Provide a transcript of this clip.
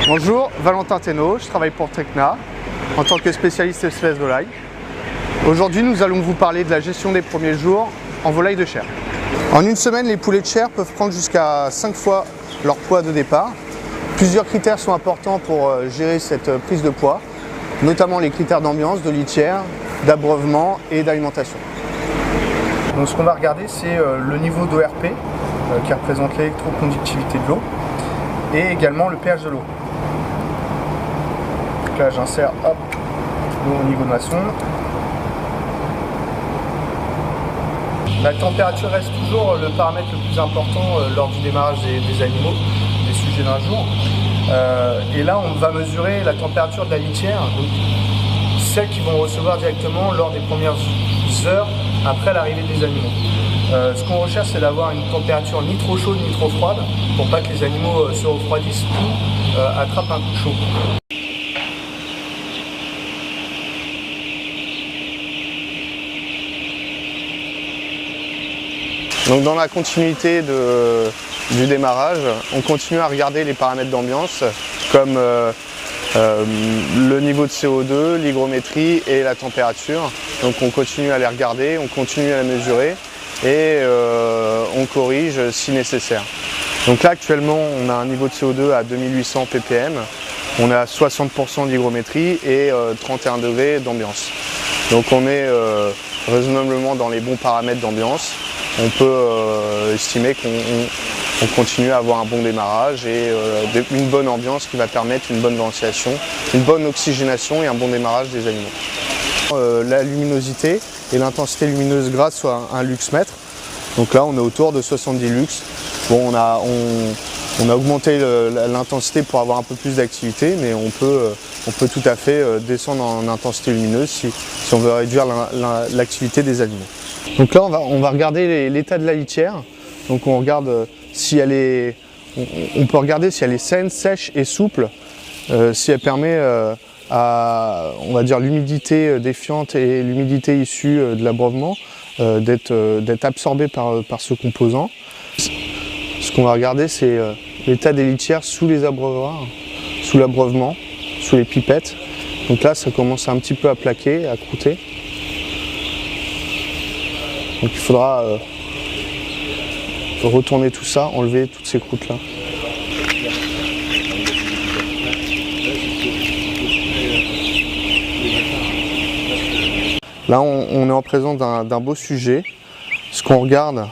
Bonjour, Valentin Thénault, je travaille pour Tecna en tant que spécialiste espèces volailles. Aujourd'hui, nous allons vous parler de la gestion des premiers jours en volaille de chair. En une semaine, les poulets de chair peuvent prendre jusqu'à 5 fois leur poids de départ. Plusieurs critères sont importants pour gérer cette prise de poids, notamment les critères d'ambiance, de litière, d'abreuvement et d'alimentation. Donc, ce qu'on va regarder, c'est le niveau d'ORP qui représente l'électroconductivité de l'eau et également le pH de l'eau. Donc là, j'insère l'eau au niveau de ma sonde. La température reste toujours le paramètre le plus important lors du démarrage des animaux, des sujets d'un jour. Et là, on va mesurer la température de la litière, donc celle qu'ils vont recevoir directement lors des premières heures après l'arrivée des animaux. Ce qu'on recherche, c'est d'avoir une température ni trop chaude ni trop froide pour pas que les animaux se refroidissent ou attrapent un coup de chaud. Donc dans la continuité du démarrage, on continue à regarder les paramètres d'ambiance comme le niveau de CO2, l'hygrométrie et la température. Donc on continue à les regarder, on continue à les mesurer et on corrige si nécessaire. Donc là actuellement on a un niveau de CO2 à 2800 ppm, on a 60% d'hygrométrie et 31 degrés d'ambiance. Donc on est raisonnablement dans les bons paramètres d'ambiance. On peut estimer qu'on continue à avoir un bon démarrage et une bonne ambiance qui va permettre une bonne ventilation, une bonne oxygénation et un bon démarrage des animaux. La luminosité et l'intensité lumineuse grâce à un luxmètre. Donc là on est autour de 70 lux. Bon, on a augmenté l'intensité pour avoir un peu plus d'activité, mais on peut tout à fait descendre en intensité lumineuse si on veut réduire l'activité des animaux. Donc là on va regarder l'état de la litière. Donc on regarde si elle est, on peut regarder si elle est saine, sèche et souple, si elle permet à, on va dire, l'humidité défiante et l'humidité issue de l'abreuvement d'être absorbée par ce composant. Ce qu'on va regarder, c'est l'état des litières sous les abreuvoirs, sous l'abreuvement, sous les pipettes. Donc là, ça commence un petit peu à plaquer, à croûter. Donc il faudra retourner tout ça, enlever toutes ces croûtes-là. Là, on est en présence d'un beau sujet. Ce qu'on regarde,